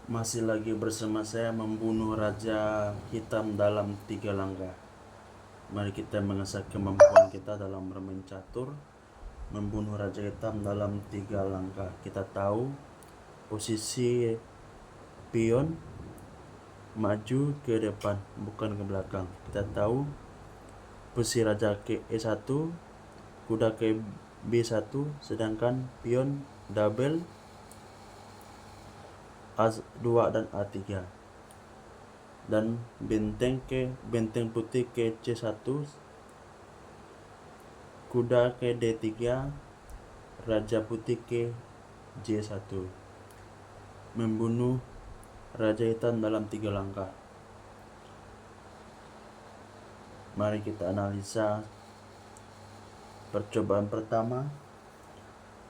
Masih lagi bersama saya membunuh Raja Hitam dalam 3 langkah. Mari kita mengasah kemampuan kita dalam bermain catur. Membunuh Raja Hitam dalam 3 langkah. Kita tahu posisi pion maju ke depan, bukan ke belakang. Kita tahu posisi Raja ke E1, kuda ke B1, sedangkan pion double A2 dan A3, dan benteng putih ke C1, kuda ke D3, raja putih ke J1. Membunuh Raja Hitam dalam 3 langkah. Mari kita analisa percobaan pertama.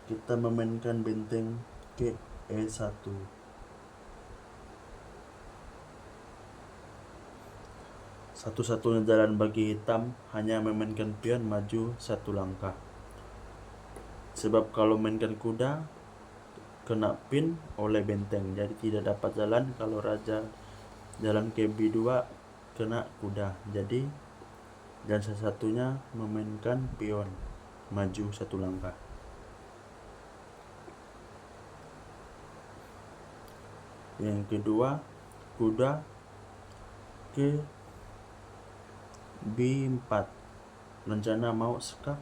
Kita memainkan benteng ke E1. Satu-satunya jalan bagi hitam hanya memainkan pion maju 1 langkah. Sebab kalau mainkan kuda kena pin oleh benteng, jadi tidak dapat jalan. Kalau raja jalan ke B2 kena kuda, jadi dan satu-satunya memainkan pion maju 1 langkah. Yang kedua, kuda ke B4, rencana mau skak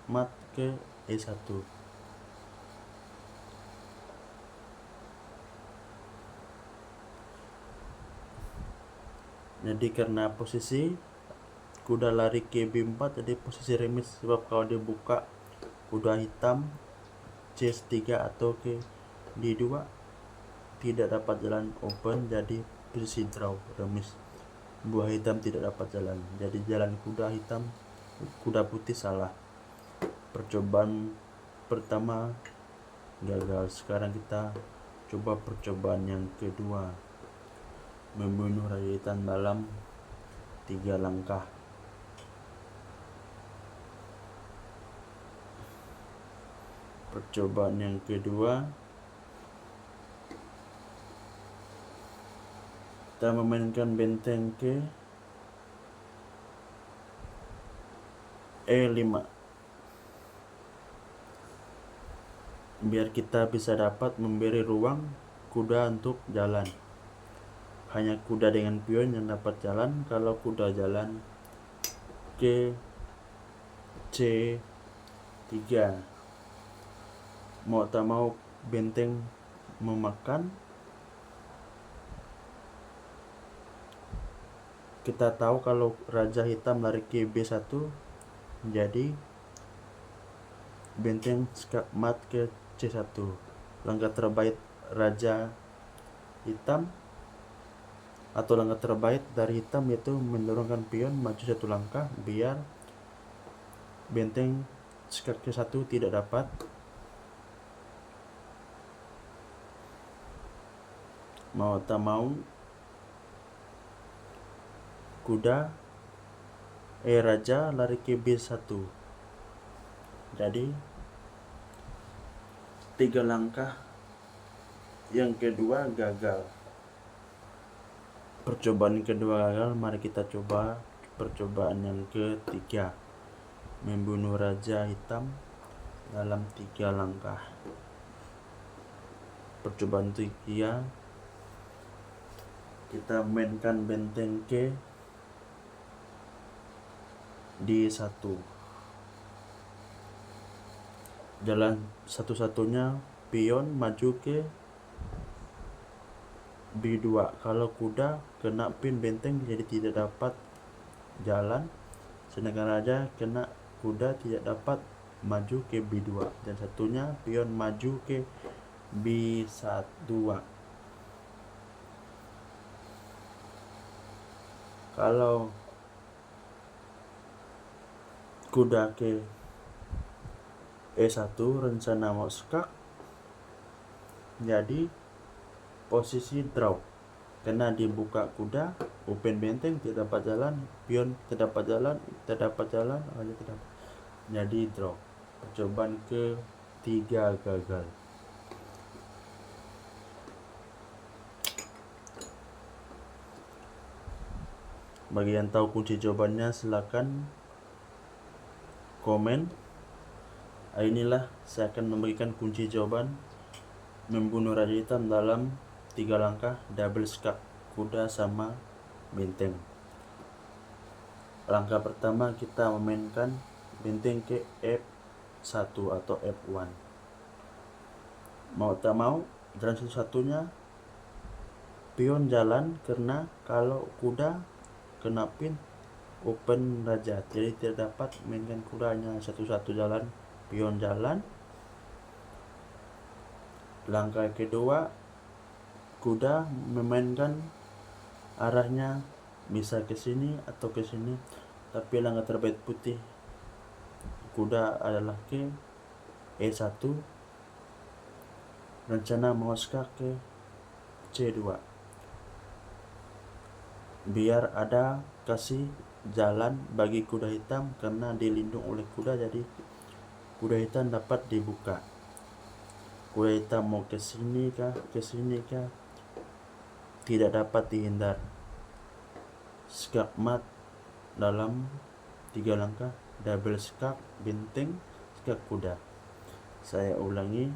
mat ke E1. Jadi karena posisi kuda lari ke B4, jadi posisi remis. Sebab kalau dibuka kuda hitam C3 atau ke D2 tidak dapat jalan open, jadi posisi draw, remis. Buah hitam tidak dapat jalan, jadi jalan kuda putih salah. Percobaan pertama gagal. Sekarang kita coba percobaan yang kedua, membunuh Raja Hitam dalam 3 langkah. Percobaan yang kedua, kita memainkan benteng ke E5, biar kita bisa dapat memberi ruang kuda untuk jalan. Hanya kuda dengan pion yang dapat jalan. Kalau kuda jalan ke C3, mau tak mau benteng memakan. Kita tahu kalau Raja Hitam lari ke B1, jadi benteng skak mat ke C1. Langkah terbaik Raja Hitam atau langkah terbaik dari hitam yaitu mendorongkan pion maju 1 langkah biar benteng skak C1 tidak dapat. Mau tak mau kuda raja lari ke B1, jadi 3 langkah yang kedua gagal. Percobaan kedua gagal. Mari kita coba percobaan yang ketiga, membunuh Raja Hitam dalam 3 langkah. Percobaan ketiga, kita mainkan benteng ke D1. Jalan satu-satunya pion maju ke B2. Kalau kuda kena pin benteng, jadi tidak dapat jalan. Sedangkan raja kena kuda tidak dapat maju ke B2. Dan satunya pion maju ke B1. Kalau kuda ke E1 rencana mau skak, jadi posisi draw. Karena dibuka kuda, open benteng tidak dapat jalan, pion tidak dapat jalan, jadi draw. Percobaan ketiga gagal. Bagi yang tahu kunci jawabannya silakan komen. Inilah saya akan memberikan kunci jawaban membunuh Raja Hitam dalam 3 langkah double skak kuda sama benteng. Langkah pertama kita memainkan benteng ke F1 atau F1. Mau tak mau jalan satu-satunya pion jalan, karena kalau kuda kena pin open raja, jadi tidak dapat mainkan kudanya, satu-satu jalan pion jalan. Langkah kedua, kuda memainkan arahnya bisa ke sini atau ke sini, tapi langkah terbaik putih kuda adalah ke E1, rencana mau skak ke C2 biar ada kasih jalan bagi kuda hitam, karena dilindung oleh kuda jadi kuda hitam dapat dibuka. Kuda hitam mau ke sini kah tidak dapat dihindar. Skak mat dalam 3 langkah double skak benteng skak kuda. Saya ulangi,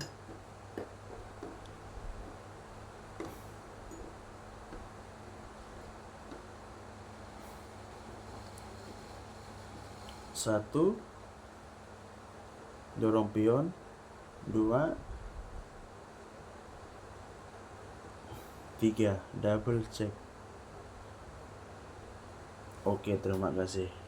satu dorong pion, 2, 3 double check. Oke, terima kasih.